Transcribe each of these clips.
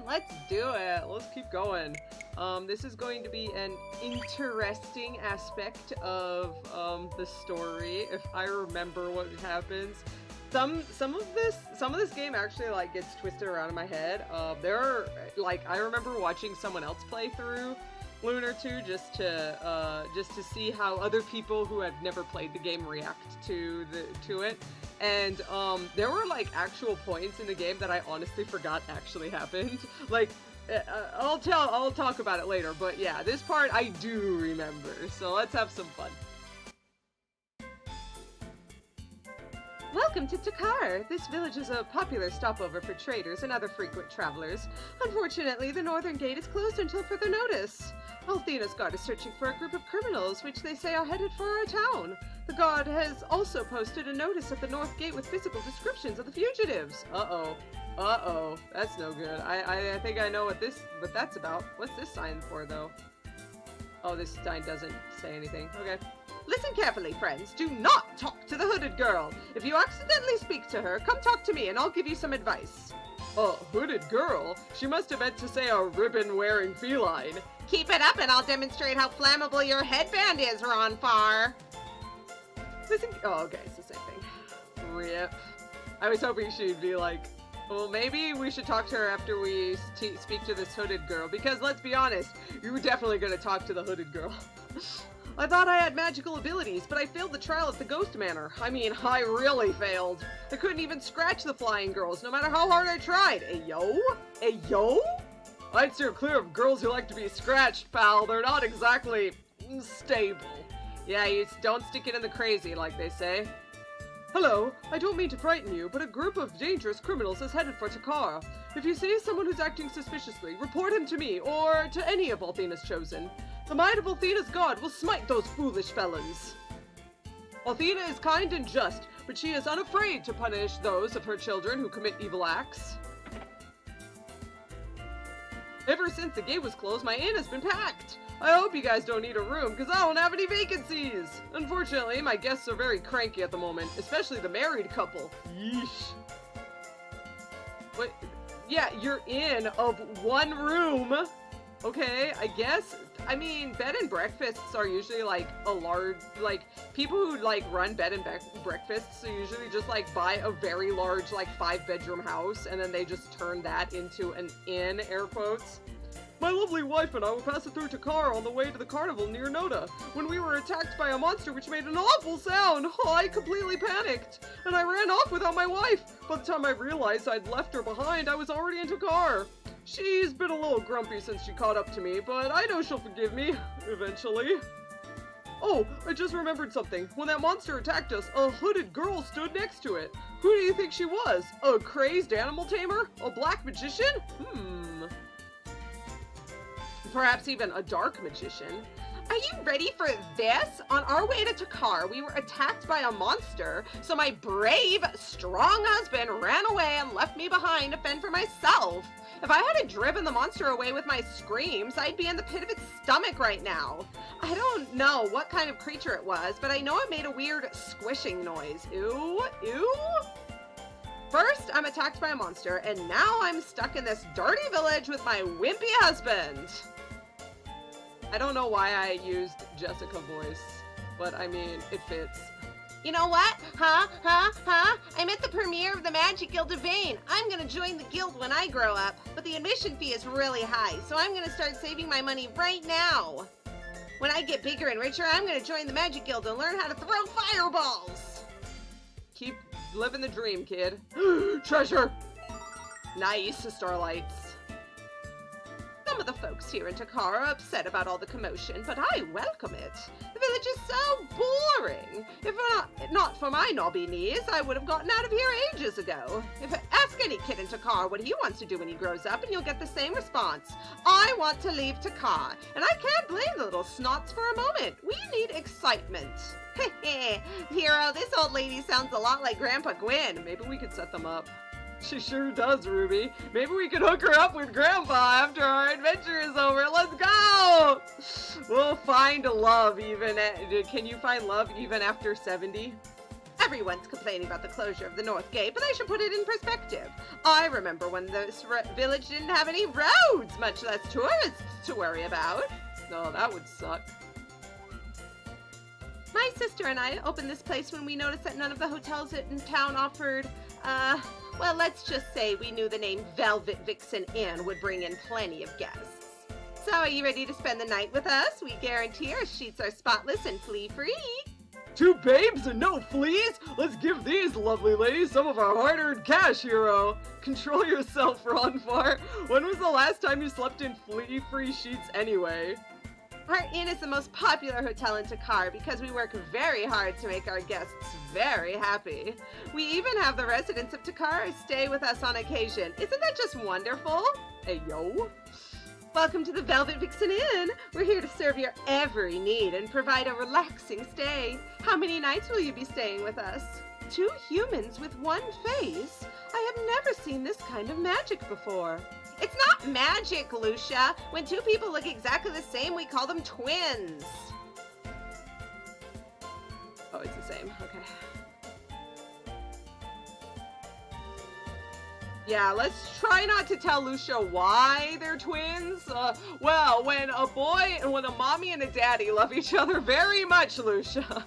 Let's do it. Let's keep going. This is going to be an interesting aspect of the story, if I remember what happens. Some of this game actually like gets twisted around in my head. I remember watching someone else play through Lunar 2 just to see how other people who have never played the game react to it. And there were like actual points in the game that I honestly forgot actually happened. Like I'll talk about it later, but yeah, this part I do remember. So let's have some fun. Welcome to Takkar! This village is a popular stopover for traders and other frequent travelers. Unfortunately, the northern gate is closed until further notice. Althena's guard is searching for a group of criminals, which they say are headed for our town. The guard has also posted a notice at the north gate with physical descriptions of the fugitives. Uh-oh. Uh-oh. That's no good. I think I know what that's about. What's this sign for, though? Oh, this sign doesn't say anything. Okay. Listen carefully, friends. Do not talk to the hooded girl. If you accidentally speak to her, come talk to me and I'll give you some advice. A hooded girl? She must have meant to say a ribbon-wearing feline. Keep it up and I'll demonstrate how flammable your headband is, Ronfar. Listen. Oh, okay, it's the same thing. Rip. I was hoping she'd be like, well, maybe we should talk to her after we speak to this hooded girl, because let's be honest, you were definitely going to talk to the hooded girl. I thought I had magical abilities, but I failed the trial at the ghost manor. I mean, I really failed. I couldn't even scratch the flying girls, no matter how hard I tried. Ayo? Ayo? I'd steer clear of girls who like to be scratched, pal. They're not exactly stable. Yeah, you don't stick it in the crazy, like they say. Hello, I don't mean to frighten you, but a group of dangerous criminals is headed for Takkar. If you see someone who's acting suspiciously, report him to me, or to any of Althena's chosen. The might of Althena's god will smite those foolish felons. Althena is kind and just, but she is unafraid to punish those of her children who commit evil acts. Ever since the gate was closed, my inn has been packed. I hope you guys don't need a room, because I don't have any vacancies. Unfortunately, my guests are very cranky at the moment, especially the married couple. Yeesh. Wait, yeah, you're in of one room. Okay, I guess. I mean, bed and breakfasts are usually like a large, like, people who like run bed and breakfasts usually just like buy a very large, like 5-bedroom house and then they just turn that into an inn, air quotes. My lovely wife and I were passing through Takkar on the way to the carnival near Nota when we were attacked by a monster which made an awful sound. Oh, I completely panicked and I ran off without my wife. By the time I realized I'd left her behind, I was already in Takkar. She's been a little grumpy since she caught up to me, but I know she'll forgive me, eventually. Oh, I just remembered something. When that monster attacked us, a hooded girl stood next to it. Who do you think she was? A crazed animal tamer? A black magician? Perhaps even a dark magician. Are you ready for this? On our way to Takkar, we were attacked by a monster, so my brave, strong husband ran away and left me behind to fend for myself. If I hadn't driven the monster away with my screams, I'd be in the pit of its stomach right now. I don't know what kind of creature it was, but I know it made a weird squishing noise. Ew, ew. First, I'm attacked by a monster, and now I'm stuck in this dirty village with my wimpy husband. I don't know why I used Jessica voice, but I mean, it fits. You know what? I'm at the premiere of the Magic Guild of Vane. I'm gonna join the guild when I grow up, but the admission fee is really high, so I'm gonna start saving my money right now. When I get bigger and richer, I'm gonna join the Magic Guild and learn how to throw fireballs. Keep living the dream, kid. Treasure! Nice, Starlights. Some of the folks here in Takkar are upset about all the commotion, but I welcome it. The village is so boring. If not for my knobby knees, I would have gotten out of here ages ago. Ask any kid in Takkar what he wants to do when he grows up, and you'll get the same response. I want to leave Takkar, and I can't blame the little snots for a moment. We need excitement. Hiro, this old lady sounds a lot like Grandpa Gwen. Maybe we could set them up. She sure does, Ruby. Maybe we could hook her up with Grandpa after our adventure is over. Let's go! We'll find love even can you find love even after 70? Everyone's complaining about the closure of the North Gate, but I should put it in perspective. I remember when this village didn't have any roads, much less tourists to worry about. Oh, that would suck. My sister and I opened this place when we noticed that none of the hotels in town offered, well, let's just say we knew the name Velvet Vixen Inn would bring in plenty of guests. So are you ready to spend the night with us? We guarantee our sheets are spotless and flea-free. 2 babes and no fleas? Let's give these lovely ladies some of our hard-earned cash, Hiro. Control yourself, Ronfar. When was the last time you slept in flea-free sheets anyway? Our inn is the most popular hotel in Takkar because we work very hard to make our guests very happy. We even have the residents of Takkar stay with us on occasion. Isn't that just wonderful? Hey, yo. Welcome to the Velvet Vixen Inn. We're here to serve your every need and provide a relaxing stay. How many nights will you be staying with us? 2 humans with 1 face? I have never seen this kind of magic before. It's not magic, Lucia. When 2 people look exactly the same, we call them twins. Oh, it's the same. Okay. Yeah, let's try not to tell Lucia why they're twins. Well, when a mommy and a daddy love each other very much, Lucia.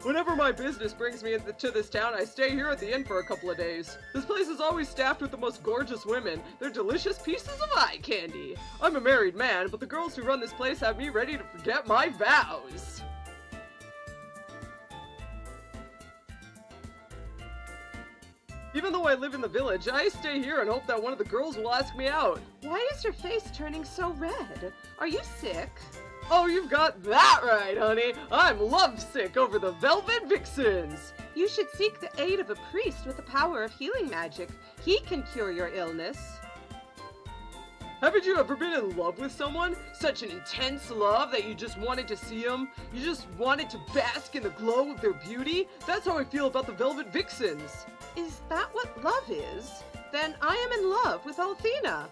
Whenever my business brings me to this town, I stay here at the inn for a couple of days. This place is always staffed with the most gorgeous women. They're delicious pieces of eye candy. I'm a married man, but the girls who run this place have me ready to forget my vows. Even though I live in the village, I stay here and hope that one of the girls will ask me out. Why is your face turning so red? Are you sick? Oh, you've got that right, honey. I'm lovesick over the Velvet Vixens. You should seek the aid of a priest with the power of healing magic. He can cure your illness. Haven't you ever been in love with someone? Such an intense love that you just wanted to see them? You just wanted to bask in the glow of their beauty? That's how I feel about the Velvet Vixens. Is that what love is? Then I am in love with Althena.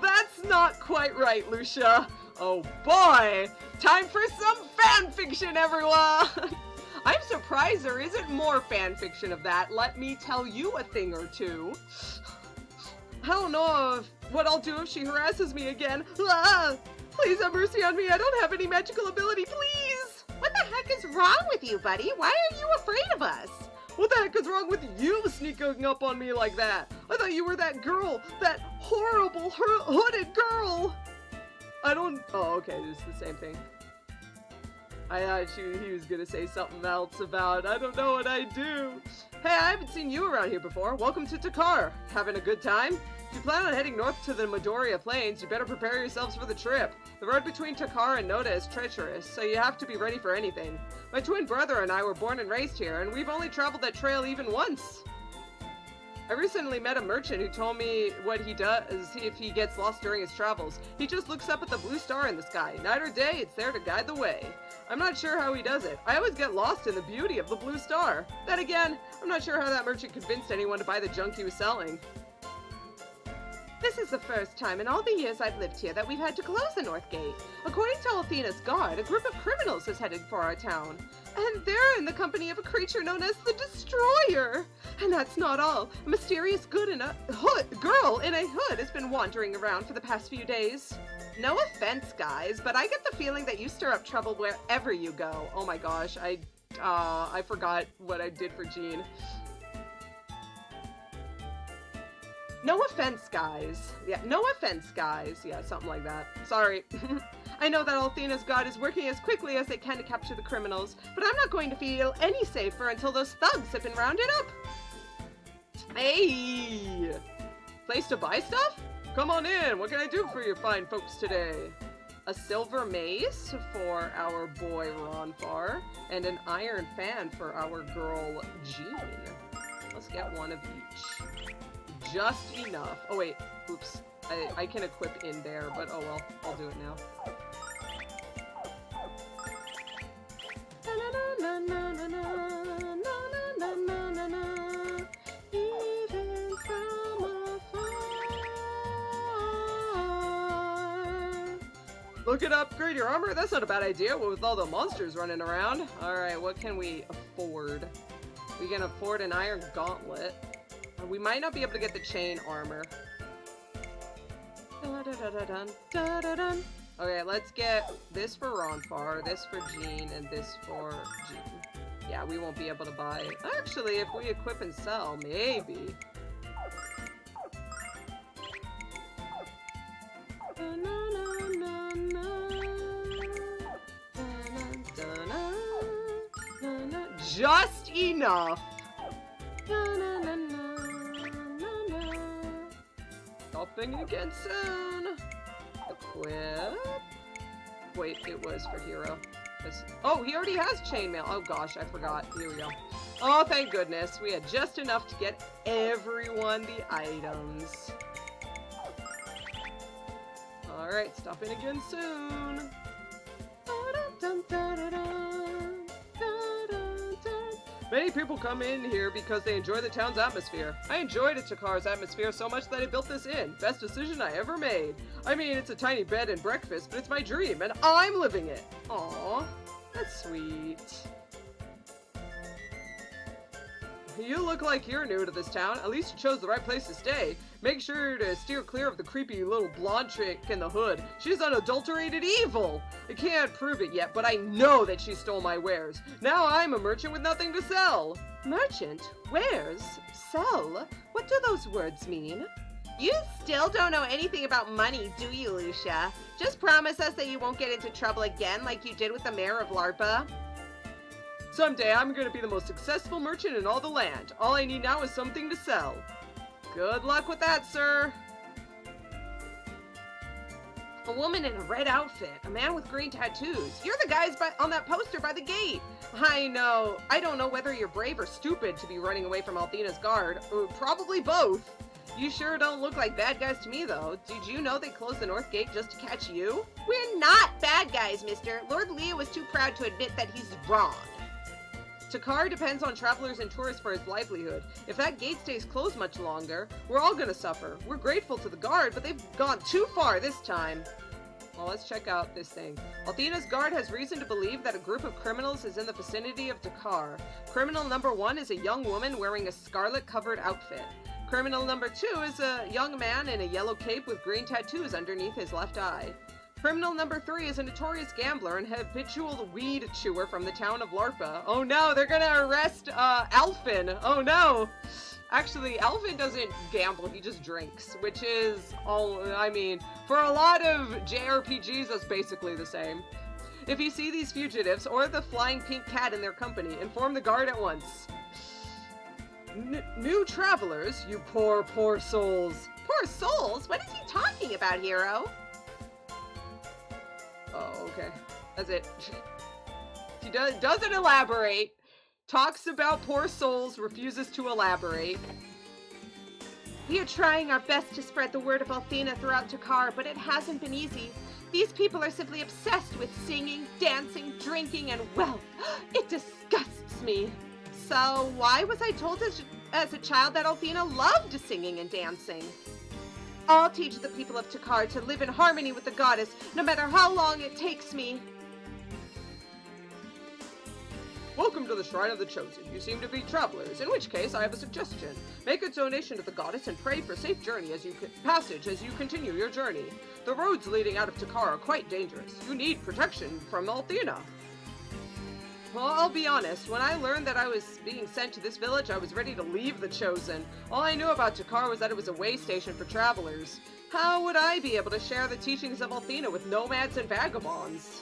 That's not quite right, Lucia. Oh boy! Time for some fan fiction, everyone! I'm surprised there isn't more fan fiction of that. Let me tell you a thing or two. I don't know what I'll do if she harasses me again. Ah! Please have mercy on me. I don't have any magical ability, please! What the heck is wrong with you, buddy? Why are you afraid of us? What the heck is wrong with you sneaking up on me like that? I thought you were that girl, that horrible hooded girl! Oh, okay, this is the same thing. I thought he was gonna say something else about, I don't know what I do. Hey, I haven't seen you around here before. Welcome to Takkar. Having a good time? If you plan on heading north to the Midoriya Plains, you better prepare yourselves for the trip. The road between Takkar and Nota is treacherous, so you have to be ready for anything. My twin brother and I were born and raised here, and we've only traveled that trail even once. I recently met a merchant who told me what he does if he gets lost during his travels. He just looks up at the blue star in the sky. Night or day, it's there to guide the way. I'm not sure how he does it. I always get lost in the beauty of the blue star. Then again, I'm not sure how that merchant convinced anyone to buy the junk he was selling. This is the first time in all the years I've lived here that we've had to close the North Gate. According to Althena's guard, a group of criminals is headed for our town. And they're in the company of a creature known as the Destroyer. And that's not all. A mysterious girl in a hood has been wandering around for the past few days. No offense, guys, but I get the feeling that you stir up trouble wherever you go. Oh my gosh, I forgot what I did for Jean. No offense, guys. Yeah, no offense, guys. Yeah, something like that. Sorry. I know that Althena's god is working as quickly as they can to capture the criminals, but I'm not going to feel any safer until those thugs have been rounded up. Hey! Place to buy stuff? Come on in. What can I do for you fine folks today? A silver mace for our boy Ronfar, and an iron fan for our girl Jean. Let's get one of each. Just enough. Oh wait, oops. I can equip in there, but oh well, I'll do it now. Even from afar. Looking to upgrade your armor? That's not a bad idea with all the monsters running around. Alright, what can we afford? We can afford an iron gauntlet. We might not be able to get the chain armor. Okay, let's get this for Ronfar, this for Jean, and this for Jean. Yeah, we won't be able to buy... Actually, if we equip and sell, maybe. Just enough! Stopping again soon! Equip... Wait, it was for Hiro. Oh, he already has chainmail. Oh gosh, I forgot. Here we go. Oh, thank goodness. We had just enough to get everyone the items. Alright, stop in again soon. Many people come in here because they enjoy the town's atmosphere. I enjoyed Takkar's atmosphere so much that I built this inn. Best decision I ever made. I mean, it's a tiny bed and breakfast, but it's my dream, and I'm living it. Aww, that's sweet. You look like you're new to this town. At least you chose the right place to stay. Make sure to steer clear of the creepy little blonde chick in the hood. She's unadulterated evil. I can't prove it yet, but I know that she stole my wares. Now I'm a merchant with nothing to sell. Merchant? Wares? Sell? What do those words mean? You still don't know anything about money, do you, Lucia? Just promise us that you won't get into trouble again like you did with the mayor of Larpa. Someday I'm going to be the most successful merchant in all the land. All I need now is something to sell. Good luck with that, sir. A woman in a red outfit. A man with green tattoos. You're the guys on that poster by the gate. I know. I don't know whether you're brave or stupid to be running away from Althena's guard. Probably both. You sure don't look like bad guys to me, though. Did you know they closed the north gate just to catch you? We're not bad guys, mister. Lord Leo was too proud to admit that he's wrong. Takkar depends on travelers and tourists for his livelihood. If that gate stays closed much longer, we're all gonna suffer. We're grateful to the guard, but they've gone too far this time. Well, let's check out this thing. Althena's guard has reason to believe that a group of criminals is in the vicinity of Takkar. Criminal number 1 is a young woman wearing a scarlet-covered outfit. Criminal number 2 is a young man in a yellow cape with green tattoos underneath his left eye. Criminal number 3 is a notorious gambler and habitual weed chewer from the town of Larpa. Oh no, they're gonna arrest, Alfin. Oh no! Actually, Alfin doesn't gamble, he just drinks, which is I mean, for a lot of JRPGs, that's basically the same. If you see these fugitives or the flying pink cat in their company, inform the guard at once. New travelers, you poor, poor souls. Poor souls? What is he talking about, Hiro? Oh, okay. That's it. He doesn't elaborate. Talks about poor souls, refuses to elaborate. We are trying our best to spread the word of Althena throughout Takkar, but it hasn't been easy. These people are simply obsessed with singing, dancing, drinking, and wealth. It disgusts me. So why was I told as a child that Althena loved singing and dancing? I'll teach the people of Takkar to live in harmony with the goddess, no matter how long it takes me. Welcome to the Shrine of the Chosen. You seem to be travelers, in which case I have a suggestion. Make a donation to the goddess and pray for safe journey passage as you continue your journey. The roads leading out of Takkar are quite dangerous. You need protection from Althena. Well, I'll be honest, when I learned that I was being sent to this village, I was ready to leave the Chosen. All I knew about Takkar was that it was a way station for travelers. How would I be able to share the teachings of Althena with nomads and vagabonds?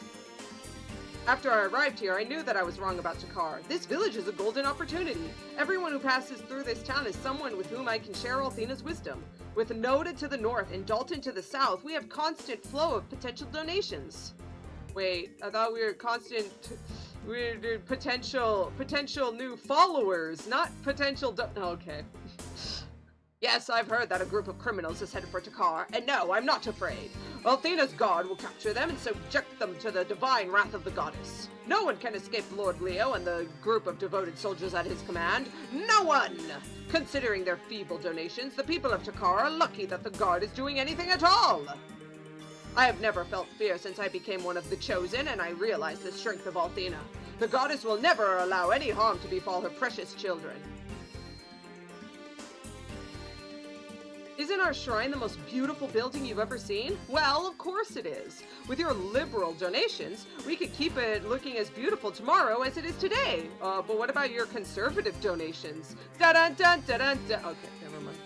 After I arrived here, I knew that I was wrong about Takkar. This village is a golden opportunity. Everyone who passes through this town is someone with whom I can share Althena's wisdom. With Nota to the north and Dalton to the south, we have constant flow of potential donations. Wait, I thought we were we're potential new followers, not potential okay. Yes, I've heard that a group of criminals is headed for Takkar, and no, I'm not afraid. Althena's guard will capture them and subject them to the divine wrath of the goddess. No one can escape Lord Leo and the group of devoted soldiers at his command. No one! Considering their feeble donations, the people of Takkar are lucky that the guard is doing anything at all. I have never felt fear since I became one of the Chosen, and I realize the strength of Althena. The goddess will never allow any harm to befall her precious children. Isn't our shrine the most beautiful building you've ever seen? Well, of course it is. With your liberal donations, we could keep it looking as beautiful tomorrow as it is today. But what about your conservative donations? Da-dun-dun-da-dun-dun. Okay, never mind.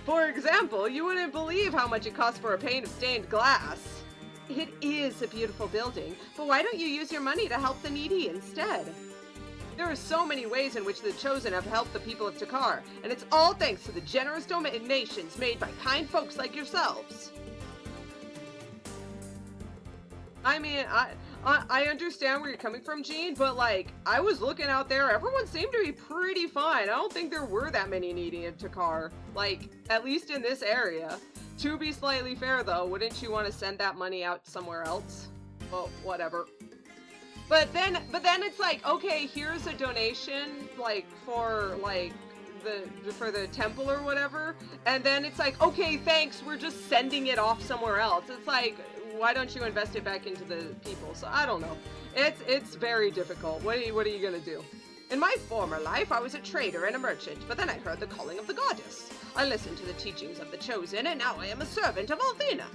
For example, you wouldn't believe how much it costs for a pane of stained glass. It is a beautiful building, but why don't you use your money to help the needy instead? There are so many ways in which the Chosen have helped the people of Takkar, and it's all thanks to the generous donations made by kind folks like yourselves. I mean, I understand where you're coming from, Jean, but like, I was looking out there, everyone seemed to be pretty fine. I don't think there were that many needy in Takkar, like, at least in this area. To be slightly fair though, wouldn't you want to send that money out somewhere else? Well, whatever. But then it's like, okay, here's a donation, like, for, like, for the temple or whatever, and then it's like, okay, thanks, we're just sending it off somewhere else. It's like, why don't you invest it back into the people? So, I don't know. It's very difficult. What are you gonna do? In my former life, I was a trader and a merchant, but then I heard the calling of the goddess. I listened to the teachings of the Chosen, and now I am a servant of Althena.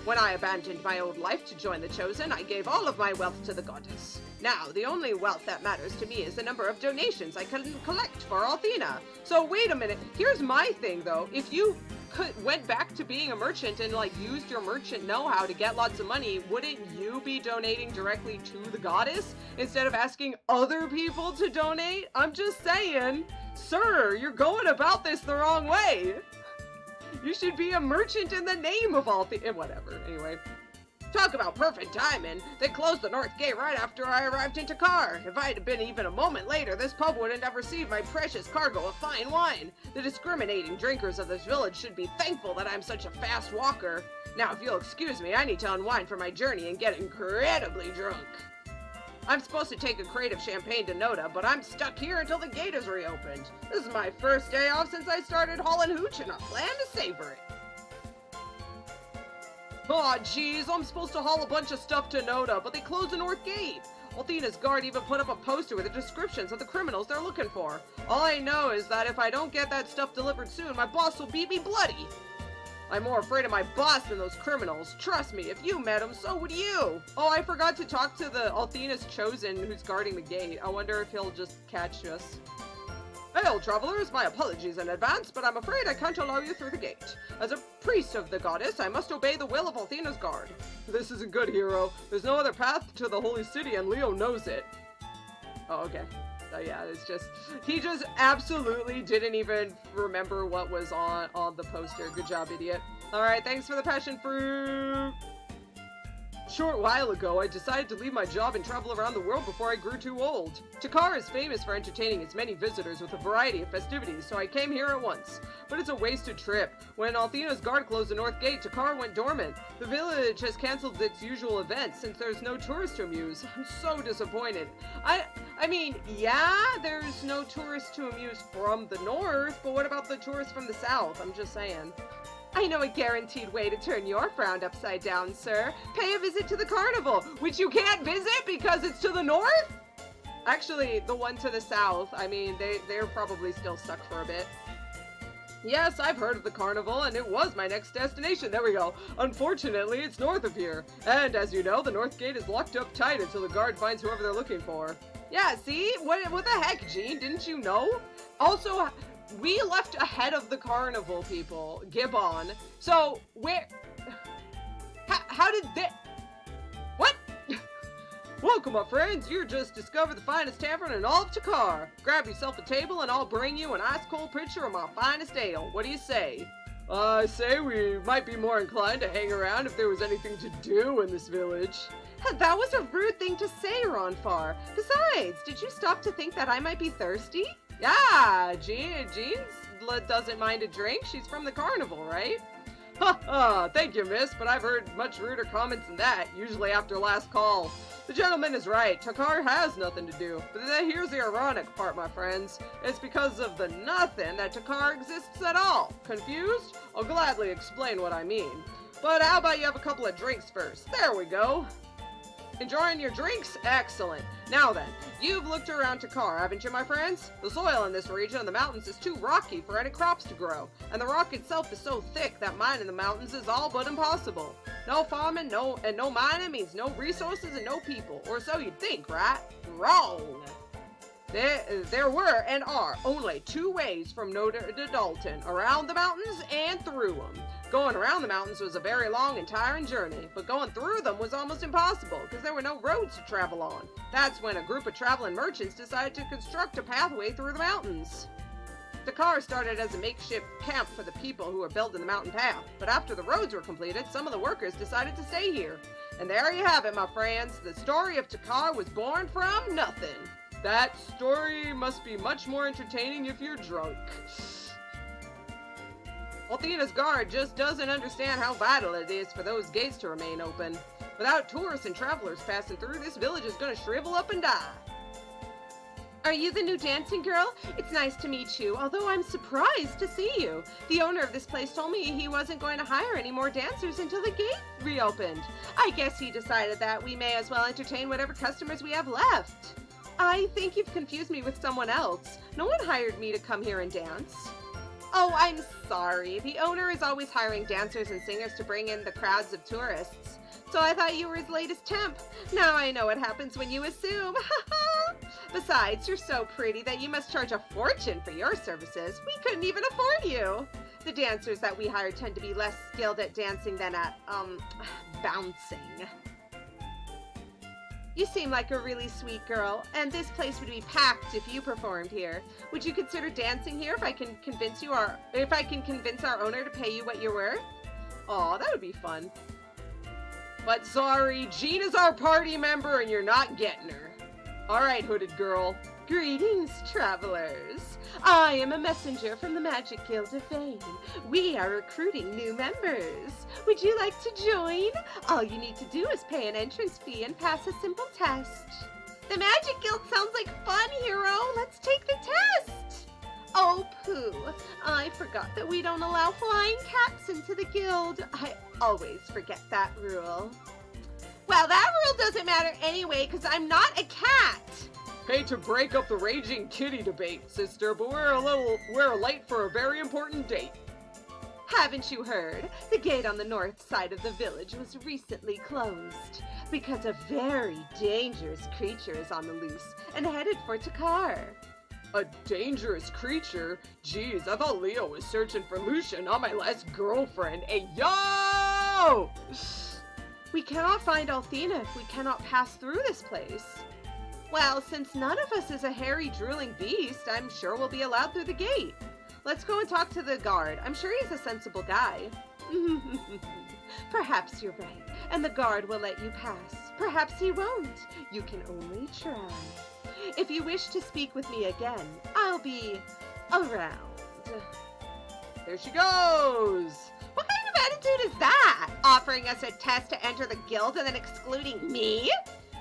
When I abandoned my old life to join the Chosen, I gave all of my wealth to the goddess. Now, the only wealth that matters to me is the number of donations I can collect for Althena. So wait a minute, here's my thing though. If you went back to being a merchant and like used your merchant know-how to get lots of money, wouldn't you be donating directly to the goddess instead of asking other people to donate? I'm just saying, sir, you're going about this the wrong way. You should be a merchant in the name of Althena. Whatever, anyway. Talk about perfect timing. They closed the north gate right after I arrived in Takkar. If I had been even a moment later, this pub wouldn't have received my precious cargo of fine wine. The discriminating drinkers of this village should be thankful that I'm such a fast walker. Now, if you'll excuse me, I need to unwind from my journey and get incredibly drunk. I'm supposed to take a crate of champagne to Nota, but I'm stuck here until the gate is reopened. This is my first day off since I started hauling hooch, and I plan to savor it. Aw, jeez, I'm supposed to haul a bunch of stuff to Nota, but they closed the north gate. Althena's guard even put up a poster with the descriptions of the criminals they're looking for. All I know is that if I don't get that stuff delivered soon, my boss will beat me bloody. I'm more afraid of my boss than those criminals. Trust me, if you met him, so would you. Oh, I forgot to talk to the Althena's Chosen who's guarding the gate. I wonder if he'll just catch us. Hail, travelers, my apologies in advance, but I'm afraid I can't allow you through the gate. As a priest of the goddess, I must obey the will of Althena's guard. This isn't good, Hiro. There's no other path to the holy city, and Leo knows it. Oh, okay. Yeah, it's just, he just absolutely didn't even remember what was on the poster. Good job, idiot. Alright, thanks for the passion fruit. Short while ago, I decided to leave my job and travel around the world before I grew too old. Takkar is famous for entertaining its many visitors with a variety of festivities, so I came here at once. But it's a wasted trip. When Althena's guard closed the north gate, Takkar went dormant. The village has cancelled its usual events since there's no tourists to amuse. I'm so disappointed. I mean, yeah, there's no tourists to amuse from the north, but what about the tourists from the south? I'm just saying. I know a guaranteed way to turn your frown upside down, sir. Pay a visit to the carnival, which you can't visit because it's to the north? Actually, the one to the south, I mean, they're probably still stuck for a bit. Yes, I've heard of the carnival, and it was my next destination. There we go. Unfortunately, it's north of here. And as you know, the north gate is locked up tight until the guard finds whoever they're looking for. Yeah, see? What the heck, Jean? Didn't you know? Also, we left ahead of the carnival people, Gibbon. So, where... How did they... What? Welcome, my friends. You just discovered the finest tavern in all of Takkar. Grab yourself a table and I'll bring you an ice-cold pitcher of my finest ale. What do you say? I say we might be more inclined to hang around if there was anything to do in this village. That was a rude thing to say, Ronfar. Besides, did you stop to think that I might be thirsty? Yeah, Jean doesn't mind a drink. She's from the carnival, right? Ha ha, thank you, miss, but I've heard much ruder comments than that, usually after last call. The gentleman is right. Takkar has nothing to do. But then here's the ironic part, my friends. It's because of the nothing that Takkar exists at all. Confused? I'll gladly explain what I mean. But how about you have a couple of drinks first? There we go. Enjoying your drinks? Excellent. Now then, you've looked around Takkar, haven't you, my friends? The soil in this region of the mountains is too rocky for any crops to grow, and the rock itself is so thick that mining the mountains is all but impossible. No farming, no mining means no resources and no people, or so you'd think, right? Wrong! There were and are only 2 ways from Nota to Dalton, around the mountains and through them. Going around the mountains was a very long and tiring journey, but going through them was almost impossible because there were no roads to travel on. That's when a group of traveling merchants decided to construct a pathway through the mountains. Takkar started as a makeshift camp for the people who were building the mountain path, but after the roads were completed, some of the workers decided to stay here. And there you have it, my friends. The story of Takkar was born from nothing. That story must be much more entertaining if you're drunk. Althena's guard just doesn't understand how vital it is for those gates to remain open. Without tourists and travelers passing through, this village is gonna shrivel up and die. Are you the new dancing girl? It's nice to meet you, although I'm surprised to see you. The owner of this place told me he wasn't going to hire any more dancers until the gate reopened. I guess he decided that we may as well entertain whatever customers we have left. I think you've confused me with someone else. No one hired me to come here and dance. Oh, I'm sorry. The owner is always hiring dancers and singers to bring in the crowds of tourists. So I thought you were his latest temp. Now I know what happens when you assume. Besides, you're so pretty that you must charge a fortune for your services. We couldn't even afford you. The dancers that we hire tend to be less skilled at dancing than at, bouncing. You seem like a really sweet girl, and this place would be packed if you performed here. Would you consider dancing here if I can convince our owner to pay you what you're worth? Aw, that would be fun. But sorry, Gina's our party member and you're not getting her. Alright, hooded girl. Greetings, travelers. I am a messenger from the Magic Guild of Fame. We are recruiting new members. Would you like to join? All you need to do is pay an entrance fee and pass a simple test. The Magic Guild sounds like fun, Hiro. Let's take the test. Oh, pooh. I forgot that we don't allow flying cats into the guild. I always forget that rule. Well, that rule doesn't matter anyway, because I'm not a cat. Hate to break up the raging kitty debate, sister, but we're late for a very important date. Haven't you heard? The gate on the north side of the village was recently closed because a very dangerous creature is on the loose and headed for Takkar. A dangerous creature? Jeez, I thought Leo was searching for Lucia, not my last girlfriend. Hey, yo! We cannot find Althena if we cannot pass through this place. Well, since none of us is a hairy, drooling beast, I'm sure we'll be allowed through the gate. Let's go and talk to the guard. I'm sure he's a sensible guy. Perhaps you're right, and the guard will let you pass. Perhaps he won't. You can only try. If you wish to speak with me again, I'll be around. There she goes! What kind of attitude is that? Offering us a test to enter the guild and then excluding me?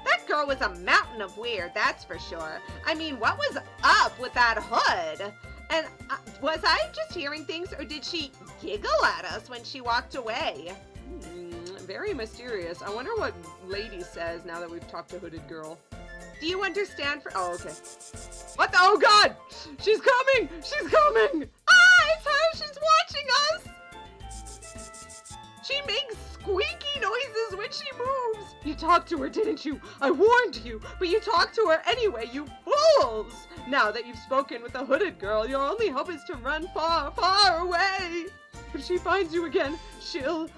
That girl was a mountain of weird, that's for sure. I mean, what was up with that hood? And was I just hearing things, or did she giggle at us when she walked away? Very mysterious. I wonder what Lady says now that we've talked to Hooded Girl. Do you understand Oh, okay. What the? Oh, God! She's coming! She's coming! Ah, it's her! She's watching us! She makes squeaky noises when she moves! You talked to her, didn't you? I warned you, but you talked to her anyway, you fools! Now that you've spoken with the Hooded Girl, your only hope is to run far, far away! If she finds you again, she'll,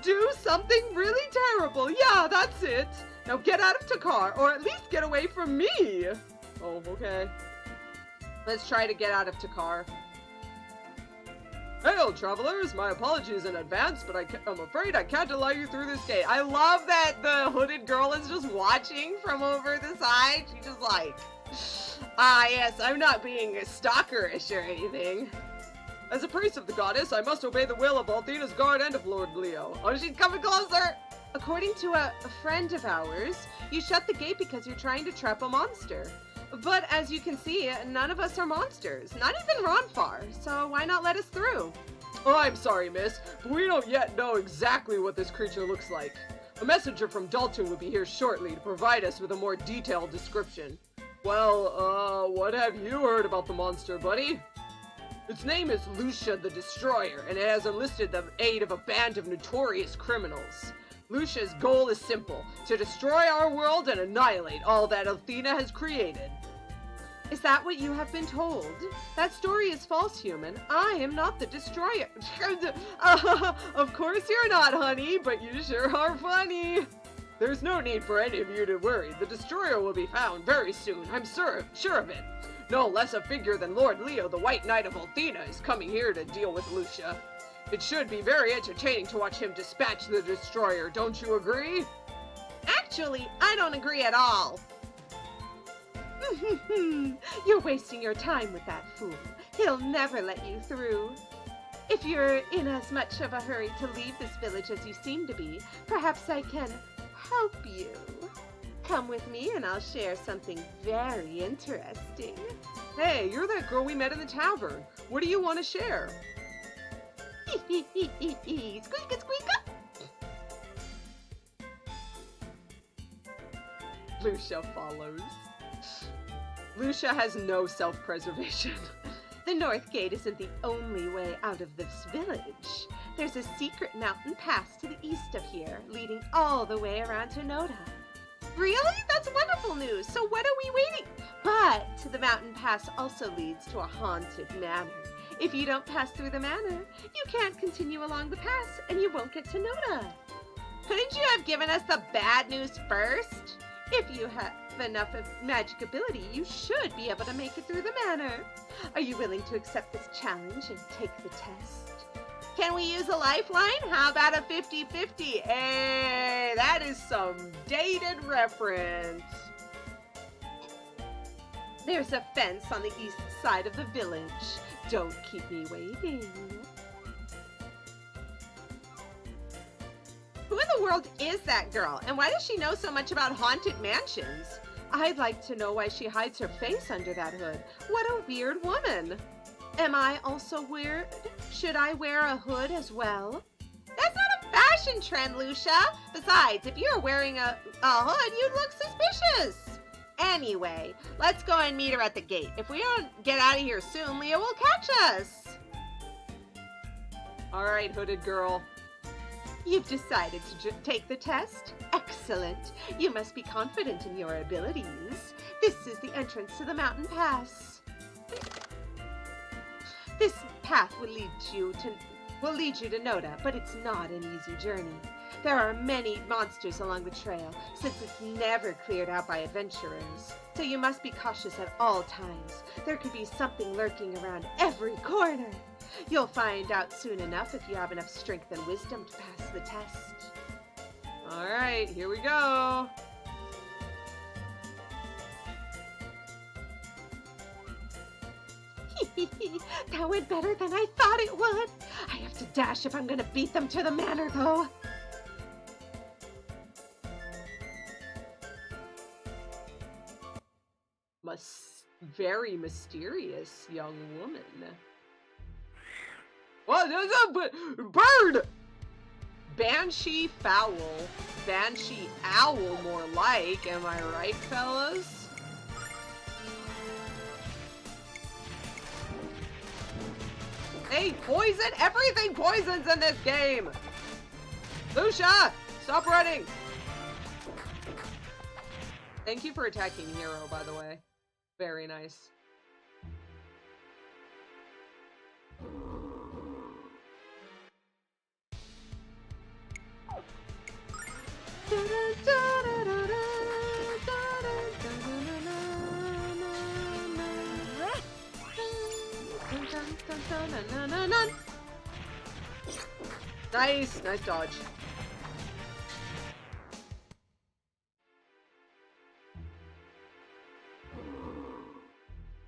do something really terrible. Yeah, that's it. Now get out of Takkar, or at least get away from me. Oh, okay. Let's try to get out of Takkar. Hail, travelers! My apologies in advance, but I'm afraid I can't allow you through this gate. I love that the Hooded Girl is just watching from over the side. She's just like, yes, I'm not being stalkerish or anything. As a priest of the goddess, I must obey the will of Althena's guard and of Lord Leo. Oh, she's coming closer! According to a friend of ours, you shut the gate because you're trying to trap a monster. But as you can see, none of us are monsters, not even Ronfar, so why not let us through? Oh, I'm sorry, miss, but we don't yet know exactly what this creature looks like. A messenger from Dalton will be here shortly to provide us with a more detailed description. Well, what have you heard about the monster, buddy? Its name is Lucia the Destroyer, and it has enlisted the aid of a band of notorious criminals. Lucia's goal is simple, to destroy our world and annihilate all that Althena has created. Is that what you have been told? That story is false, human. I am not the destroyer. Of course you're not, honey, but you sure are funny. There's no need for any of you to worry. The destroyer will be found very soon, I'm sure of it. No less a figure than Lord Leo, the White Knight of Althena, is coming here to deal with Lucia. It should be very entertaining to watch him dispatch the destroyer, don't you agree? Actually, I don't agree at all. You're wasting your time with that fool. He'll never let you through. If you're in as much of a hurry to leave this village as you seem to be, perhaps I can help you. Come with me and I'll share something very interesting. Hey, you're that girl we met in the tavern. What do you want to share? Squeaka, squeaka. Lucia follows. Lucia has no self-preservation. The North Gate isn't the only way out of this village. There's a secret mountain pass to the east of here, leading all the way around to Nota. Really? That's wonderful news. So what are we waiting? But the mountain pass also leads to a haunted manor. If you don't pass through the manor, you can't continue along the pass and you won't get to Nota. Couldn't you have given us the bad news first? If you have enough of magic ability, you should be able to make it through the manor. Are you willing to accept this challenge and take the test? Can we use a lifeline? How about a 50-50? Hey, that is some dated reference. There's a fence on the east side of the village. Don't keep me waiting. Who in the world is that girl? And why does she know so much about haunted mansions? I'd like to know why she hides her face under that hood. What a weird woman. Am I also weird? Should I wear a hood as well? That's not a fashion trend, Lucia. Besides, if you're wearing a hood, you'd look suspicious. Anyway, let's go and meet her at the gate. If we don't get out of here soon, Leo will catch us. All right, hooded girl. You've decided to take the test? Excellent. You must be confident in your abilities. This is the entrance to the mountain pass. This path will lead you to Nota, but it's not an easy journey. There are many monsters along the trail, since it's never cleared out by adventurers. So you must be cautious at all times. There could be something lurking around every corner. You'll find out soon enough if you have enough strength and wisdom to pass the test. All right, here we go. That went better than I thought it would. I have to dash if I'm going to beat them to the manor, though. Very mysterious young woman. What is a bird? Banshee fowl. Banshee owl, more like. Am I right, fellas? Hey, poison! Everything poisons in this game! Lucia! Stop running! Thank you for attacking Hiro, by the way. Very nice. Nice, nice dodge.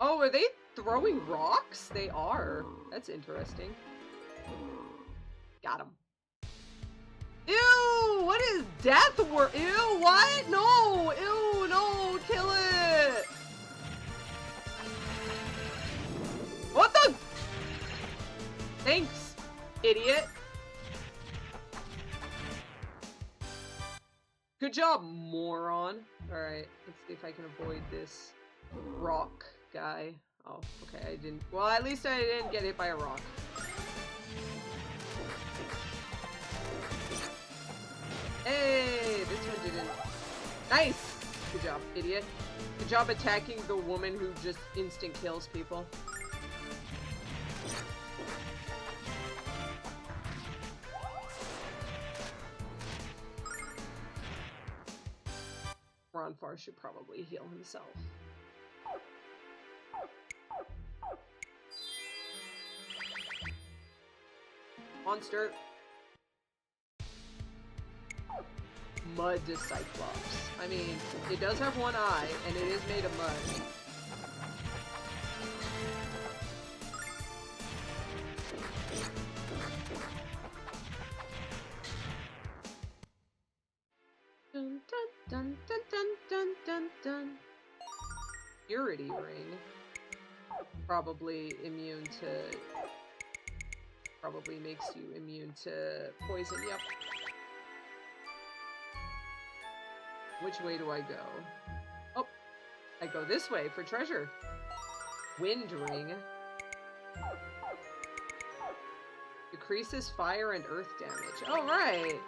Oh, are they throwing rocks? They are. That's interesting. Got him. Ew! What is death word? Ew! What? No! Ew! No! Kill it! What the? Thanks, idiot. Good job, moron. Alright, let's see if I can avoid this rock guy. Oh, okay, I didn't. Well, at least I didn't get hit by a rock. Hey, this one didn't. Nice! Good job, idiot. Good job attacking the woman who just instant kills people. Ronfar should probably heal himself. Monster. Mud Cyclops. I mean, it does have one eye, and it is made of mud. Dun dun dun dun dun dun dun. Purity ring. Probably immune to... Probably makes you immune to poison, yep. Which way do I go? Oh, I go this way for treasure. Wind ring. Decreases fire and earth damage. Oh, right.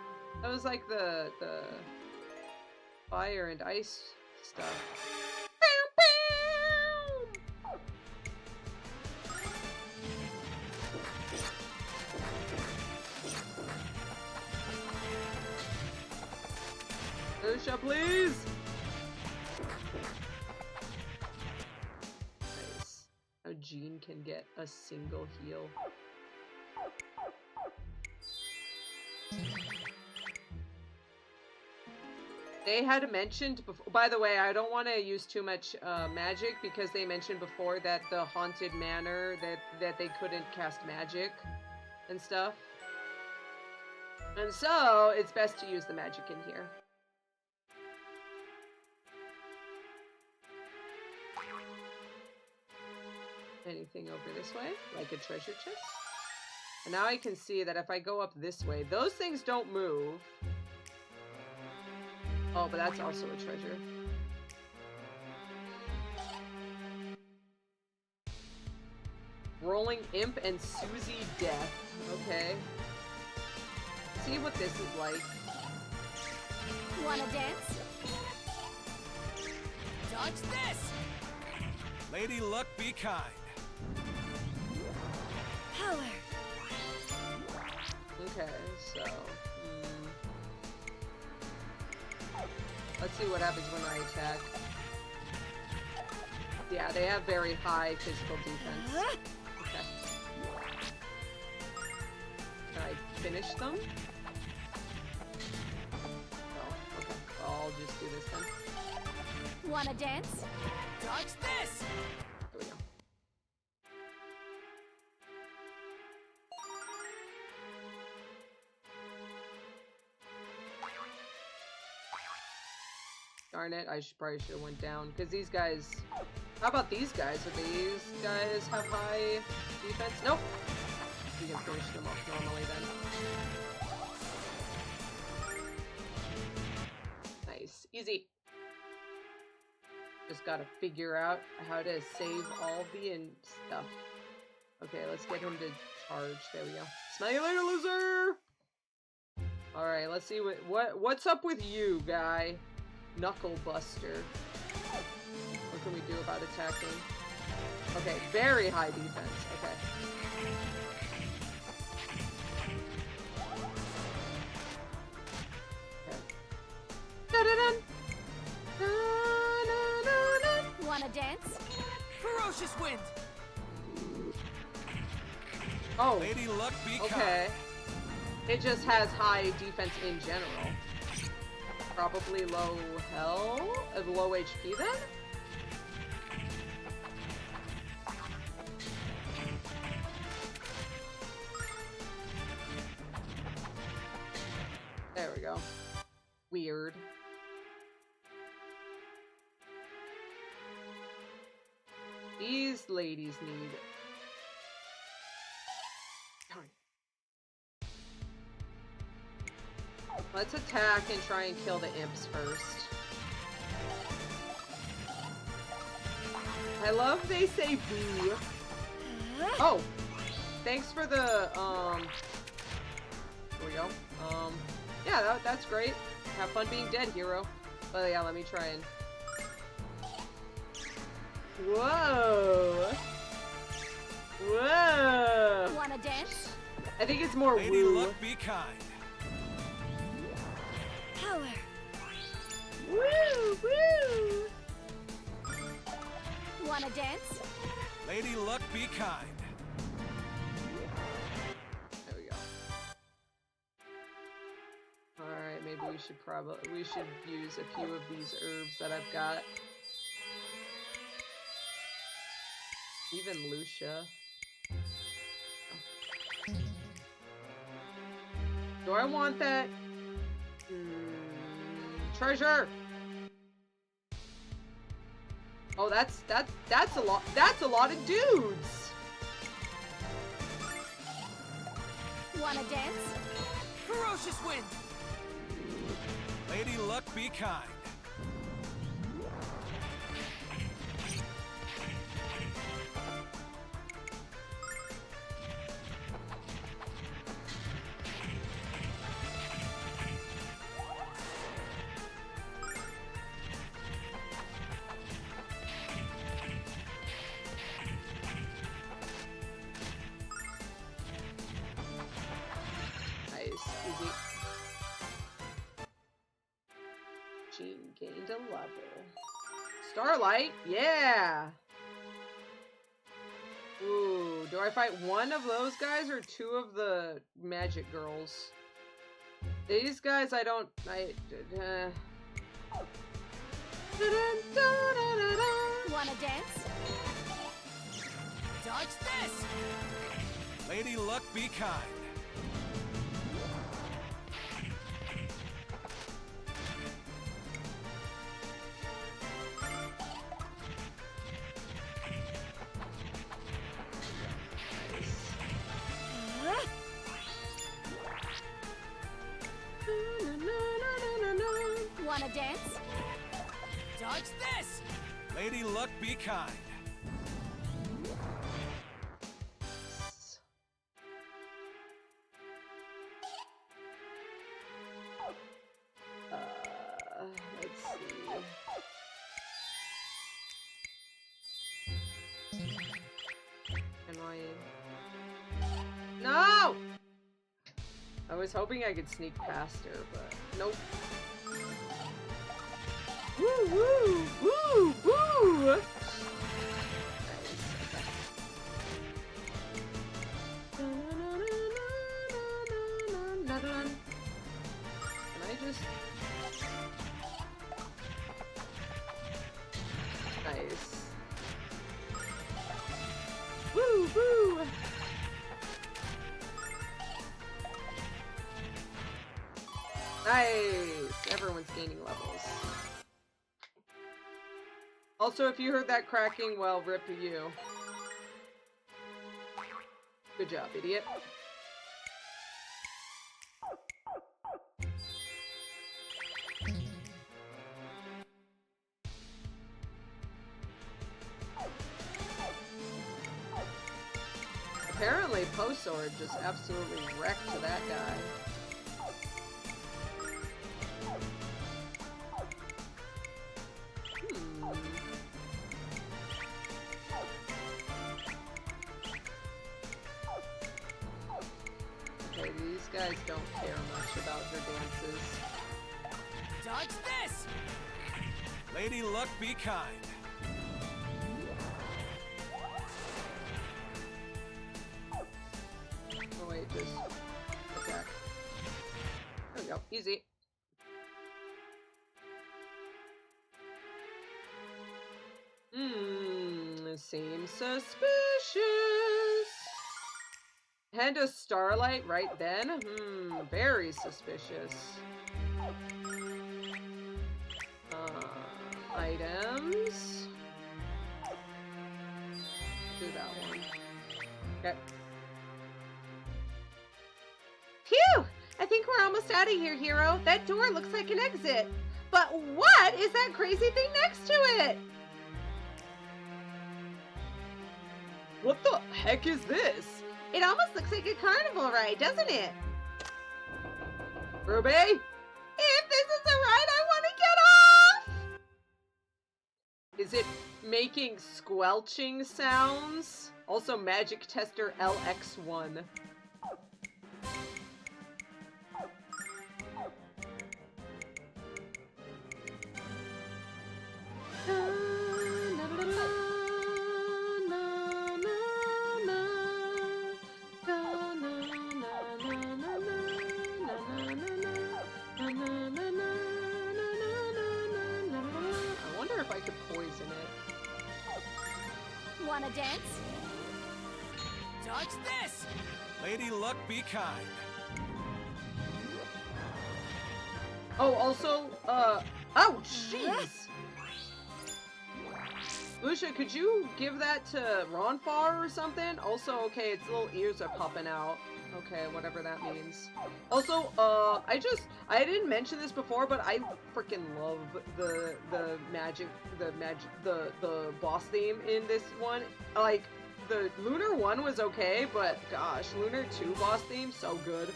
That was like the fire and ice stuff. Lucia, please! Nice. Now Jean can get a single heal. They had mentioned before, by the way, I don't want to use too much magic because they mentioned before that the haunted manor, that they couldn't cast magic and stuff. And so, it's best to use the magic in here. Anything over this way, like a treasure chest. And now I can see that if I go up this way, those things don't move. Oh, but that's also a treasure. Rolling Imp and Susie Death. Okay. See what this is like. Wanna dance? Dodge this! Lady Luck, be kind. Power. Okay, so... Let's see what happens when I attack. Yeah, they have very high physical defense. Okay. Can I finish them? Oh, okay. Well, I'll just do this then. Wanna dance? Dodge this! There we go. Darn it, probably should have went down. Because these guys... How about these guys? Do these guys have high defense? Nope. We can finish them off normally then. Nice. Easy. Just gotta figure out how to save all the stuff. Okay, let's get him to charge. There we go. Smell you later, loser! Alright, let's see what's up with you, guy. Knuckle Buster. What can we do about attacking? Okay, very high defense. Okay. Okay. Wanna dance? Ferocious wind! Oh, Lady Luck, be kind. okay. It just has high defense in general. Probably low low HP then? There we go. Weird. These ladies need... Darn. Let's attack and try and kill the imps first. I love they say boo. Oh! Thanks for the, here we go. Yeah, that's great. Have fun being dead, Hiro. But yeah, let me try and... Whoa! Whoa! Wanna dance? I think it's more Lady woo. Luck, be kind. Power. Woo! Woo! Wanna dance? Lady Luck, be kind. There we go. Alright, maybe we should use a few of these herbs that I've got. Even Lucia. Do I want that? Treasure! Oh, that's a lot. That's a lot of dudes. Wanna dance? Ferocious wind! Lady Luck, be kind. Jean gained a level. Starlight? Yeah! Ooh, do I fight one of those guys or two of the magic girls? These guys I don't... Wanna dance? Dodge this! Lady Luck, be kind. Wanna dance? Dodge this! Lady Luck, be kind. Let's see. Annoying. No! I was hoping I could sneak past her, but nope. Woo woo woo woo! Nice. Can I just... Nice. Woo woo! Nice! Everyone's gaining levels. Also, if you heard that cracking, well, rip to you. Good job, idiot. Apparently, Sword just absolutely wrecked that guy. Okay, these guys don't care much about their dances. Dodge this! Lady Luck, be kind. Oh wait, just attack. There we go, easy. Seems suspicious. Hand a Starlight right then? Very suspicious. Items. Do that one. Okay. Phew! I think we're almost out of here, Hiro. That door looks like an exit. But what is that crazy thing next to it? What the heck is this? It almost looks like a carnival ride, doesn't it? Ruby? If this is a ride, I want to get off! Is it making squelching sounds? Also, Magic Tester LX1. I wonder if I could poison it. Wanna dance? Dodge this! Lady Luck, be kind. Oh, also, oh, jeez! Lucia, could you give that to Ronfar or something? Also, okay, its little ears are popping out. Okay, whatever that means. Also, I didn't mention this before, but I freaking love the boss theme in this one. Like, the Lunar 1 was okay, but gosh, Lunar 2 boss theme, so good.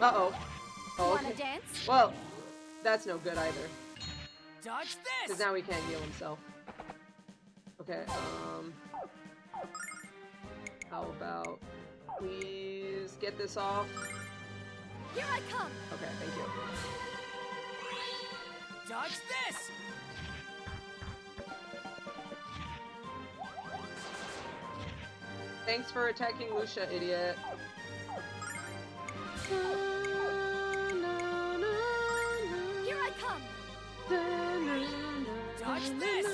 Uh-oh. Oh, Wanna okay. dance? Well, that's no good either. Dodge Because this! now he can't heal himself. Okay, how about please get this off? Here I come! Okay, thank you. Dodge this! Thanks for attacking Lucia, idiot. Here I come! Dodge this!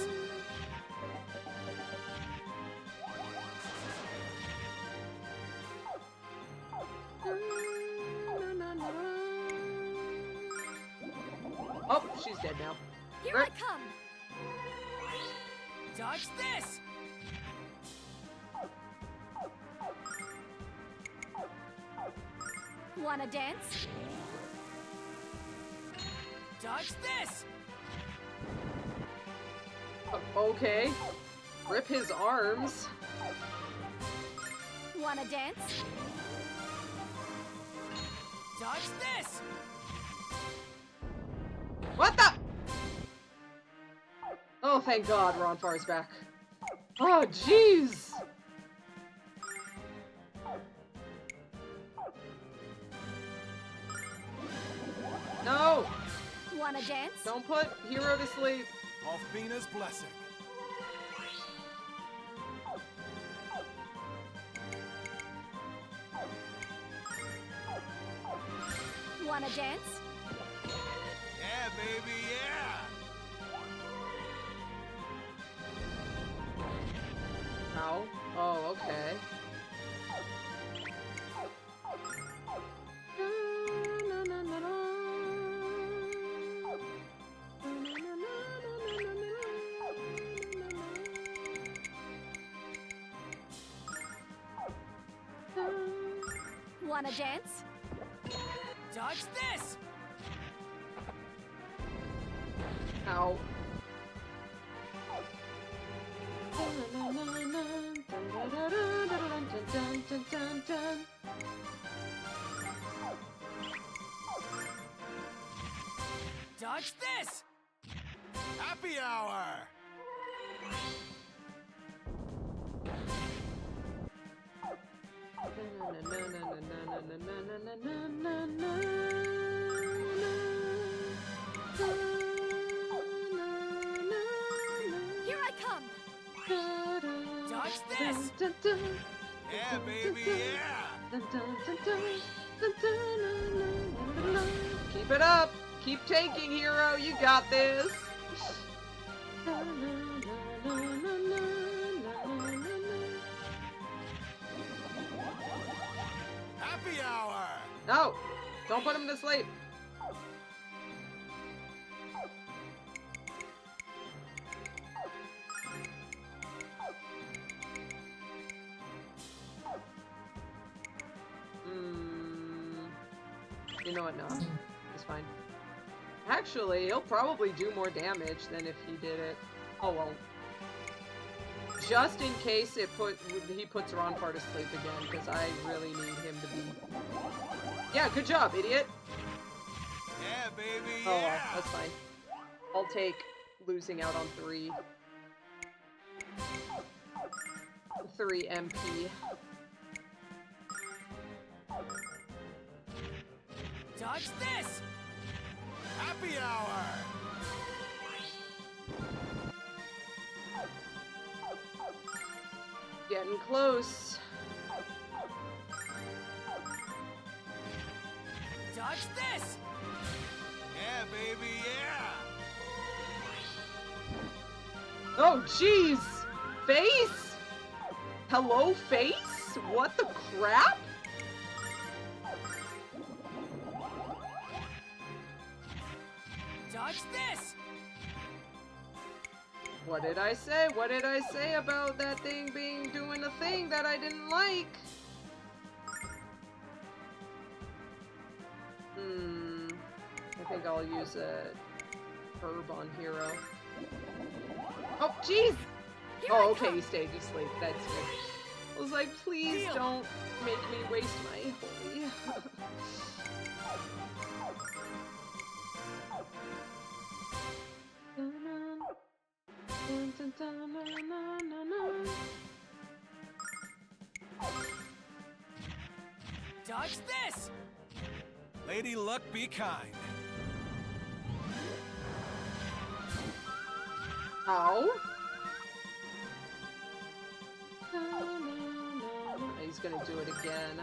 Oh, she's dead now. Here I come! Dodge this! Wanna dance? Dodge this! Okay. Rip his arms. Wanna dance? Dodge this! What the? Oh, thank God, Ronfar's back. Oh, jeez! No! Wanna dance? Don't put Hiro to sleep. Althena's blessing. Wanna dance? Yeah, baby, yeah! Ow. Oh, okay. Wanna dance? Dodge this! Ow. Dodge this! Happy hour! Here I come! Dodge this! Yeah, baby, yeah! Keep it up! Keep taking, Hiro! You got this! Happy hour! No! Don't put him to sleep! You know what? No. It's fine. Actually, he'll probably do more damage than if he did it. Oh well. Just in case he puts Ronfar to sleep again, because I really need him to be... Yeah, good job, idiot! Yeah, baby, Oh well, yeah! that's fine. I'll take losing out on 3 MP. Dodge this! Happy hour! Getting close. Dodge this! Yeah, baby, yeah! Oh, jeez! Face? Hello, face? What the crap? Dodge this! What did I say? What did I say about that thing doing a thing that I didn't like? I think I'll use a herb on Hiro. Oh, jeez! Oh, okay, he stayed asleep. That's good. I was like, please don't make me waste my holy. Dodge this! Lady Luck, be kind. Ow. He's gonna do it again.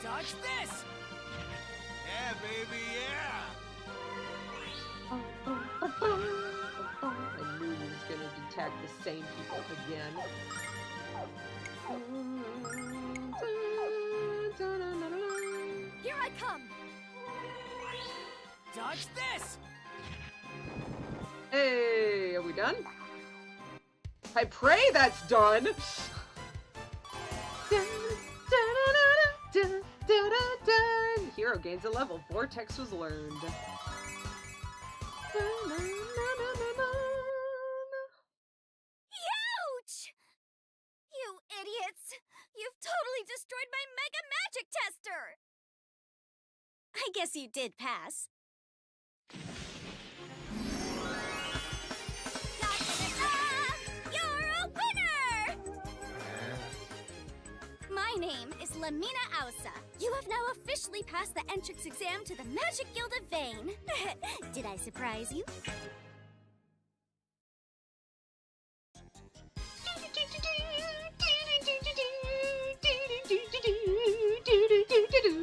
Dodge this! Yeah, baby, yeah! I knew he was gonna attack the same people again. Here I come! Dodge this! Hey, are we done? I pray that's done! Hiro gains a level. Vortex was learned. Ouch! You idiots! You've totally destroyed my Mega Magic Tester! I guess you did pass. Ta-da-da-da! You're a winner! My name is Lemina Ausa. You have now officially passed the entrance exam to the Magic Guild of Vane. Did I surprise you?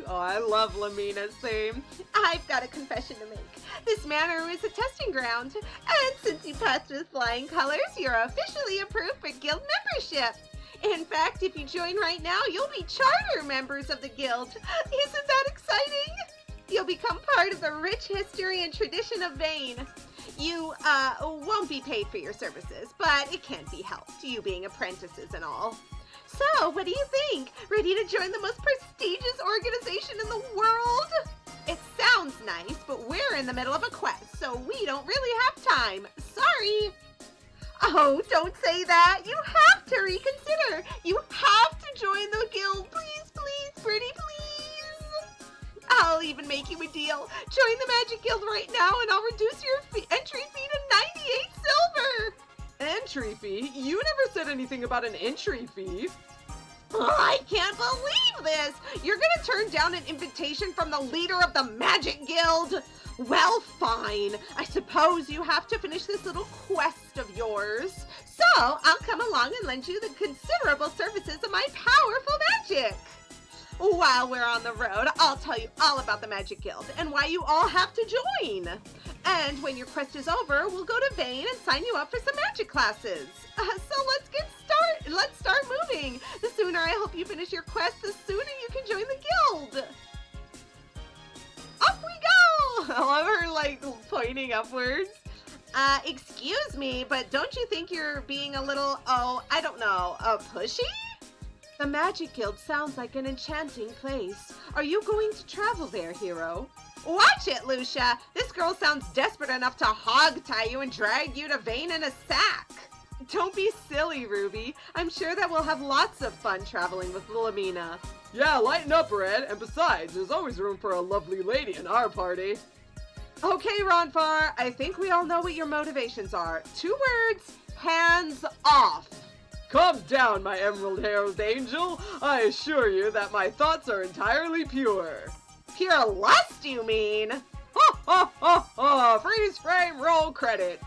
Oh, I love Lemina's theme. I've got a confession to make. This manor is a testing ground, and since you passed with flying colors, you're officially approved for guild membership. In fact, if you join right now, you'll be charter members of the guild. Isn't that exciting? You'll become part of the rich history and tradition of Vane. You, won't be paid for your services, but it can't be helped, you being apprentices and all. So, what do you think? Ready to join the most prestigious organization in the world? It sounds nice, but we're in the middle of a quest, so we don't really have time. Sorry. Oh, don't say that. You have to reconsider. You have to join the guild. Please, please, pretty please. I'll even make you a deal. Join the Magic Guild right now, and I'll reduce your entry fee to 98 silver. Entry fee? You never said anything about an entry fee. Oh, I can't believe this! You're gonna turn down an invitation from the leader of the Magic Guild? Well, fine. I suppose you have to finish this little quest of yours. So, I'll come along and lend you the considerable services of my powerful magic. While we're on the road, I'll tell you all about the Magic Guild and why you all have to join. And when your quest is over, we'll go to Vane and sign you up for some magic classes. So let's start moving. The sooner I help you finish your quest, the sooner you can join the guild. Off we go! I love her, like, pointing upwards. Excuse me, but don't you think you're being a little, I don't know, pushy? The Magic Guild sounds like an enchanting place. Are you going to travel there, Hiro? Watch it, Lucia! This girl sounds desperate enough to hog-tie you and drag you to Vane in a sack! Don't be silly, Ruby. I'm sure that we'll have lots of fun traveling with Lemina. Yeah, lighten up, Red. And besides, there's always room for a lovely lady in our party. Okay, Ronfar, I think we all know what your motivations are. 2 words, hands off. Calm down, my emerald-haired angel. I assure you that my thoughts are entirely pure. Pure lust, you mean? Ha ha ha ha! Freeze frame, roll credits.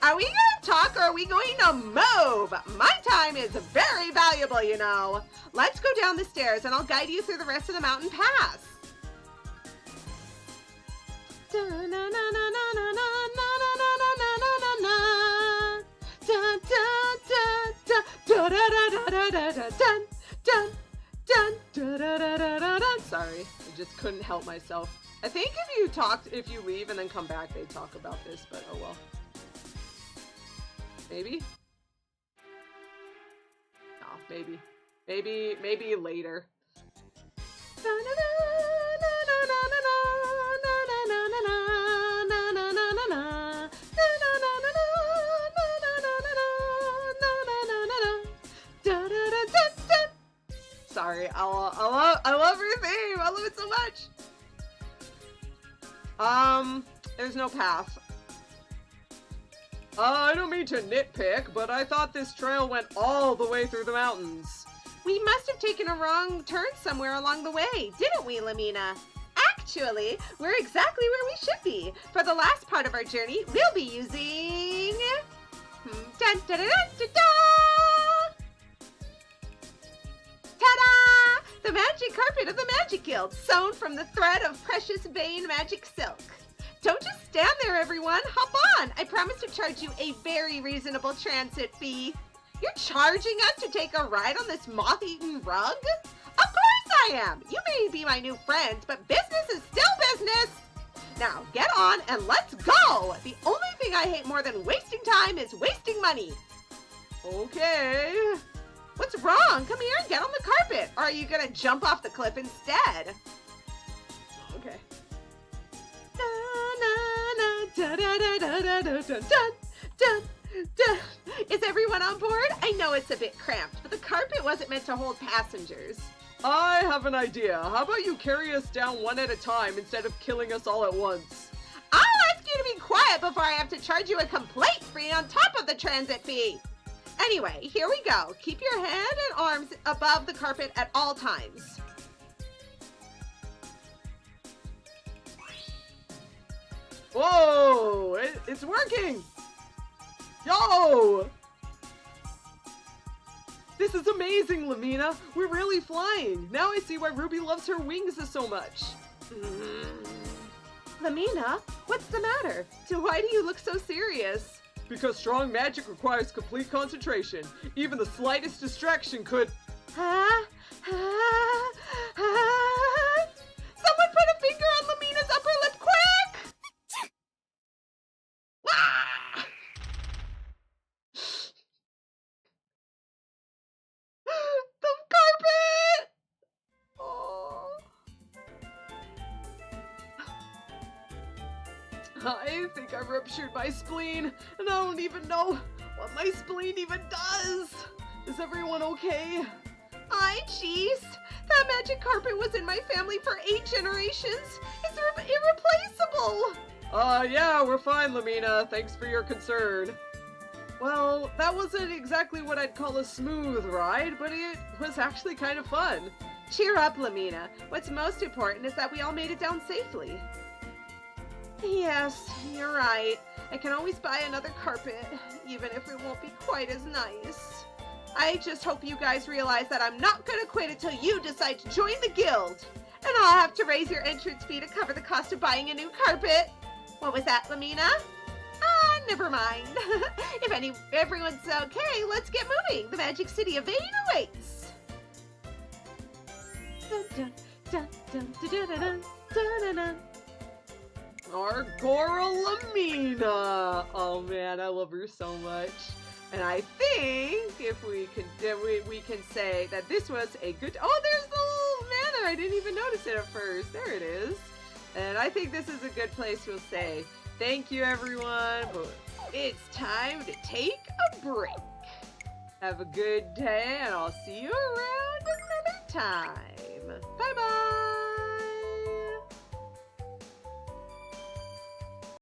Are we gonna talk or are we going to move? My time is very valuable, you know. Let's go down the stairs and I'll guide you through the rest of the mountain pass. Sorry, I just couldn't help myself. I think if you leave and then come back, they talk about this, but oh well. Maybe? No, maybe. Maybe later. Sorry, I love your theme. I love it so much. There's no path. I don't mean to nitpick, but I thought this trail went all the way through the mountains. We must have taken a wrong turn somewhere along the way, didn't we, Lemina? Actually, we're exactly where we should be. For the last part of our journey, we'll be using... Dun, dun, dun, dun, dun, dun. Ta-da! The magic carpet of the Magic Guild, sewn from the thread of precious vein magic silk. Don't just stand there, everyone. Hop on. I promise to charge you a very reasonable transit fee. You're charging us to take a ride on this moth-eaten rug? Of course I am. You may be my new friend, but business is still business. Now, get on and let's go. The only thing I hate more than wasting time is wasting money. Okay. What's wrong? Come here and get on the carpet. Or are you going to jump off the cliff instead? Okay. Is everyone on board? I know it's a bit cramped, but the carpet wasn't meant to hold passengers. I have an idea. How about you carry us down one at a time instead of killing us all at once? I'll ask you to be quiet before I have to charge you a complaint fee on top of the transit fee. Anyway, here we go. Keep your head and arms above the carpet at all times. Whoa! It's working! Yo! This is amazing, Lemina! We're really flying! Now I see why Ruby loves her wings so much. Lemina, what's the matter? Why do you look so serious? Because strong magic requires complete concentration. Even the slightest distraction could... Someone put a finger on Lemina's upper lip quick! The carpet! Oh. I think I ruptured my spleen, and I don't even know what my spleen even does. Is everyone okay? Ay, jeez. That magic carpet was in my family for 8 generations. It's irreplaceable. Yeah, we're fine, Lemina. Thanks for your concern. Well, that wasn't exactly what I'd call a smooth ride, but it was actually kind of fun. Cheer up, Lemina. What's most important is that we all made it down safely. Yes, you're right. I can always buy another carpet, even if it won't be quite as nice. I just hope you guys realize that I'm not gonna quit until you decide to join the guild. And I'll have to raise your entrance fee to cover the cost of buying a new carpet. What was that, Lemina? Never mind. If everyone's okay, let's get moving. The Magic City of Vane awaits. Dun, dun, dun, dun, dun, dun, dun, dun, dun. Our Lemina! Oh man, I love her so much. And I think if we can say that this was a good. Oh, there's the little manor. I didn't even notice it at first. There it is. And I think this is a good place to say thank you, everyone. But it's time to take a break. Have a good day, and I'll see you around another time. Bye bye.